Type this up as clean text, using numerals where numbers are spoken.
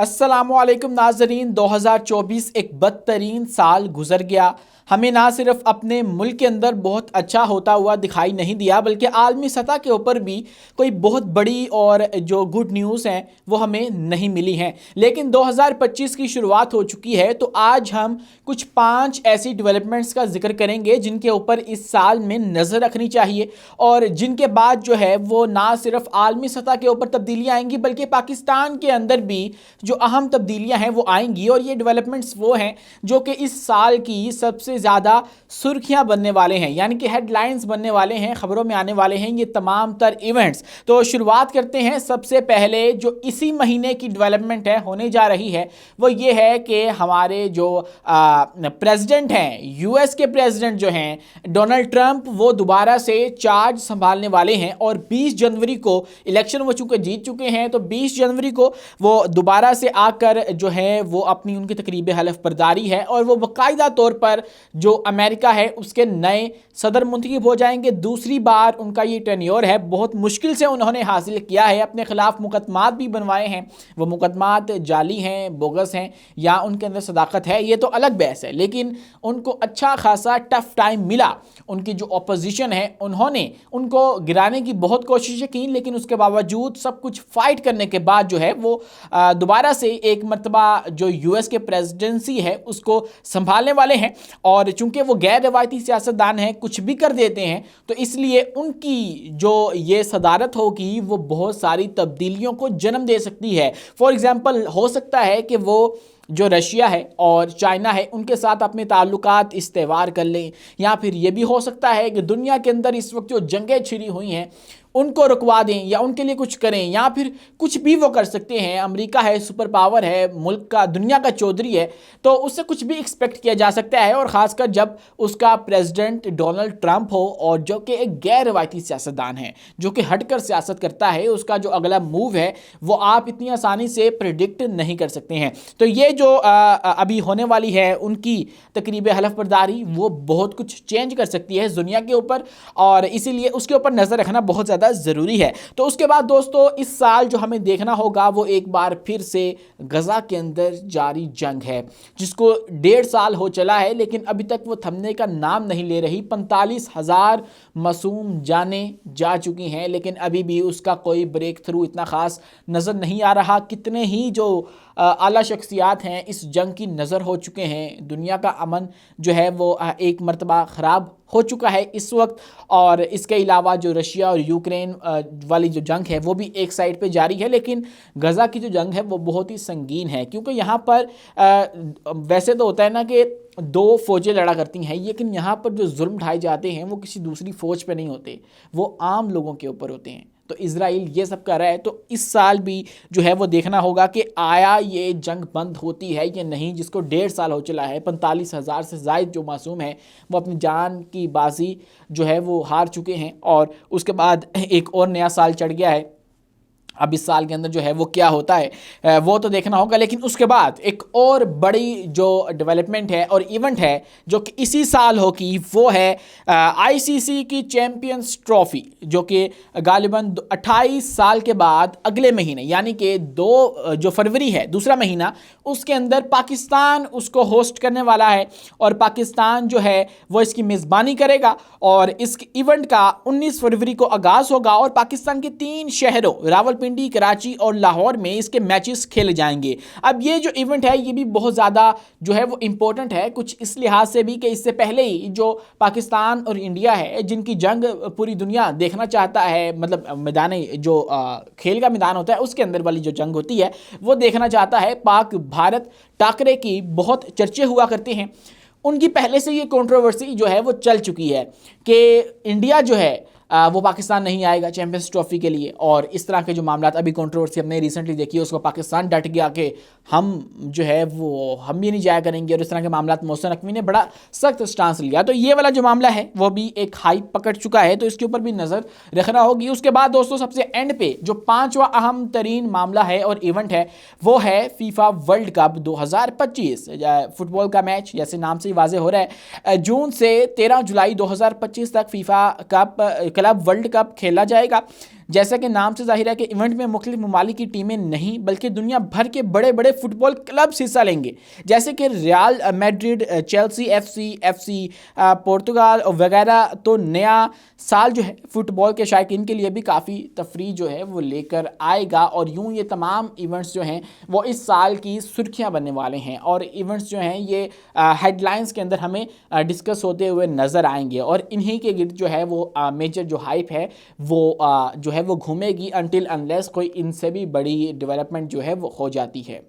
السلام علیکم ناظرین، 2024 ایک بدترین سال گزر گیا۔ ہمیں نہ صرف اپنے ملک کے اندر بہت اچھا ہوتا ہوا دکھائی نہیں دیا، بلکہ عالمی سطح کے اوپر بھی کوئی بہت بڑی اور جو گڈ نیوز ہیں وہ ہمیں نہیں ملی ہیں۔ لیکن 2025 کی شروعات ہو چکی ہے، تو آج ہم کچھ 5 ایسی ڈیولپمنٹس کا ذکر کریں گے جن کے اوپر اس سال میں نظر رکھنی چاہیے، اور جن کے بعد جو ہے وہ نہ صرف عالمی سطح کے اوپر تبدیلیاں آئیں گی بلکہ پاکستان کے اندر بھی جو اہم تبدیلیاں ہیں وہ آئیں گی۔ اور یہ ڈیولپمنٹس وہ ہیں جو کہ اس سال کی سب سے زیادہ سرخیاں بننے والے ہیں، یعنی کہ ہیڈ لائنز بننے والے ہیں، خبروں میں آنے والے ہیں یہ تمام تر ایونٹس۔ تو شروعات کرتے ہیں سب سے پہلے جو اسی مہینے کی ڈیولپمنٹ ہے ہونے جا رہی ہے، وہ یہ ہے کہ ہمارے جو پریزیڈنٹ ہیں، یو ایس کے پریزیڈنٹ جو ہیں ڈونلڈ ٹرمپ، وہ دوبارہ سے چارج سنبھالنے والے ہیں، اور 20 جنوری کو الیکشن وہ چونکہ جیت چکے ہیں، تو 20 جنوری کو وہ دوبارہ سے آ کر جو ہے وہ اپنی ان کی تقریب حلف برداری ہے، اور وہ باقاعدہ طور پر جو امریکہ ہے اس کے نئے صدر منتخب ہو جائیں گے۔ دوسری بار ان کا یہ ٹینیور ہے، بہت مشکل سے انہوں نے حاصل کیا ہے، اپنے خلاف مقدمات بھی بنوائے ہیں، وہ مقدمات جعلی ہیں، بوگس ہیں، یا ان کے اندر صداقت ہے یہ تو الگ بحث ہے، لیکن ان کو اچھا خاصا ٹف ٹائم ملا۔ ان کی جو اپوزیشن ہے انہوں نے ان کو گرانے کی بہت کوششیں کی، لیکن اس کے باوجود سب کچھ فائٹ کرنے کے بعد جو ہے وہ دوبارہ سے ایک مرتبہ جو یو ایس کے پریزیڈنسی ہے اس کو سنبھالنے والے ہیں، اور چونکہ وہ غیر روایتی سیاستدان ہیں، کچھ بھی کر دیتے ہیں، تو اس لیے ان کی جو یہ صدارت ہوگی وہ بہت ساری تبدیلیوں کو جنم دے سکتی ہے۔ فار ایگزامپل ہو سکتا ہے کہ وہ جو رشیا ہے اور چائنا ہے ان کے ساتھ اپنے تعلقات استوار کر لیں، یا پھر یہ بھی ہو سکتا ہے کہ دنیا کے اندر اس وقت جو جنگیں چھڑی ہوئی ہیں ان کو رکوا دیں، یا ان کے لیے کچھ کریں، یا پھر کچھ بھی وہ کر سکتے ہیں۔ امریکہ ہے، سپر پاور ہے، ملک کا دنیا کا چودھری ہے، تو اس سے کچھ بھی ایکسپیکٹ کیا جا سکتا ہے، اور خاص کر جب اس کا پریزیڈنٹ ڈونلڈ ٹرمپ ہو، اور جو کہ ایک غیر روایتی سیاستدان ہے، جو کہ ہٹ کر سیاست کرتا ہے، اس کا جو اگلا موو ہے وہ آپ اتنی آسانی سے پریڈکٹ نہیں کر سکتے ہیں۔ تو یہ جو ابھی ہونے والی ہے ان کی تقریب حلف برداری، وہ بہت کچھ چینج کر سکتی ہے اس دنیا کے اوپر، اور اسی لیے اس کے اوپر نظر رکھنا بہت زیادہ ضروری ہے۔ تو اس کے بعد دوستو اس سال جو ہمیں دیکھنا ہوگا وہ ایک بار پھر سے غزہ کے اندر جاری جنگ ہے، جس کو 1.5 سال ہو چلا ہے، لیکن ابھی تک وہ تھمنے کا نام نہیں لے رہی۔ 45,000 معصوم جانیں جا چکی ہیں، لیکن ابھی بھی اس کا کوئی بریک تھرو اتنا خاص نظر نہیں آ رہا۔ کتنے ہی جو اعلیٰ شخصیات ہیں اس جنگ کی نظر ہو چکے ہیں، دنیا کا امن جو ہے وہ ایک مرتبہ خراب ہو چکا ہے اس وقت، اور اس کے علاوہ جو رشیا اور یوکرین والی جو جنگ ہے وہ بھی ایک سائڈ پہ جاری ہے، لیکن غزہ کی جو جنگ ہے وہ بہت ہی سنگین ہے، کیونکہ یہاں پر ویسے تو ہوتا ہے نا کہ 2 فوجیں لڑا کرتی ہیں، لیکن یہاں پر جو ظلم ڈھائے جاتے ہیں وہ کسی دوسری فوج پہ نہیں ہوتے، وہ عام لوگوں کے اوپر ہوتے ہیں۔ تو اسرائیل یہ سب کر رہا ہے، تو اس سال بھی جو ہے وہ دیکھنا ہوگا کہ آیا یہ جنگ بند ہوتی ہے یا نہیں، جس کو 1.5 سال ہو چلا ہے۔ 45,000 سے زائد جو معصوم ہیں وہ اپنی جان کی بازی جو ہے وہ ہار چکے ہیں، اور اس کے بعد ایک اور نیا سال چڑھ گیا ہے۔ اب اس سال کے اندر جو ہے وہ کیا ہوتا ہے وہ تو دیکھنا ہوگا، لیکن اس کے بعد ایک اور بڑی جو ڈیولپمنٹ ہے اور ایونٹ ہے جو کہ اسی سال ہوگی، وہ ہے آئی سی سی کی چیمپئنز ٹرافی، جو کہ غالباً 28 سال کے بعد اگلے مہینے، یعنی کہ 2 جو فروری ہے دوسرا مہینہ، اس کے اندر پاکستان اس کو ہوسٹ کرنے والا ہے، اور پاکستان جو ہے وہ اس کی میزبانی کرے گا، اور اس ایونٹ کا 19 فروری کو آغاز ہوگا، اور پاکستان کے 3 شہروں راولپنڈی، کراچی اور لاہور میں اس کے میچز کھیلے جائیں گے۔ اب یہ جو ایونٹ ہے یہ بھی بہت زیادہ جو ہے وہ امپورٹنٹ ہے، کچھ اس لحاظ سے بھی کہ اس سے پہلے ہی جو پاکستان اور انڈیا ہے جن کی جنگ پوری دنیا دیکھنا چاہتا ہے، مطلب میدان جو کھیل کا میدان ہوتا ہے اس کے اندر والی جو جنگ ہوتی ہے وہ دیکھنا چاہتا ہے۔ پاک بھارت ٹاکرے کی بہت چرچے ہوا کرتے ہیں، ان کی پہلے سے یہ کنٹروورسی جو ہے وہ چل چکی ہے کہ انڈیا جو ہے وہ پاکستان نہیں آئے گا چیمپئنز ٹرافی کے لیے، اور اس طرح کے جو معاملات ابھی کنٹروورسی ہم نے ریسنٹلی دیکھی ہے، اس کو پاکستان ڈٹ گیا کہ ہم جو ہے وہ ہم بھی نہیں جایا کریں گے، اور اس طرح کے معاملات محسن نقوی نے بڑا سخت سٹانس لیا۔ تو یہ والا جو معاملہ ہے وہ بھی ایک ہائپ پکڑ چکا ہے، تو اس کے اوپر بھی نظر رکھنا ہوگی۔ اس کے بعد دوستوں سب سے اینڈ پہ جو 5واں اہم ترین معاملہ ہے اور ایونٹ ہے وہ ہے فیفا ورلڈ کپ 2025 فٹ بال کا میچ، جیسے نام سے ہی واضح ہو رہا ہے، جون سے 13 جولائی 2025 تک فیفا کلب ورلڈ کپ کھیلا جائے گا، جیسا کہ نام سے ظاہر ہے کہ ایونٹ میں مختلف ممالک کی ٹیمیں نہیں بلکہ دنیا بھر کے بڑے بڑے فٹ بال کلبز حصہ لیں گے، جیسے کہ ریال میڈرڈ، چیلسی ایف سی پورتگال وغیرہ۔ تو نیا سال جو ہے فٹ بال کے شائقین کے لیے بھی کافی تفریح جو ہے وہ لے کر آئے گا، اور یوں یہ تمام ایونٹس جو ہیں وہ اس سال کی سرخیاں بننے والے ہیں، اور ایونٹس جو ہیں یہ ہیڈ لائنز کے اندر ہمیں ڈسکس ہوتے ہوئے نظر آئیں گے، اور انہی کے گرد جو ہے وہ میجر جو ہائپ ہے وہ جو ہے وہ گھومے گی انٹل انلیس کوئی ان سے بھی بڑی ڈیولپمنٹ جو ہے وہ ہو جاتی ہے۔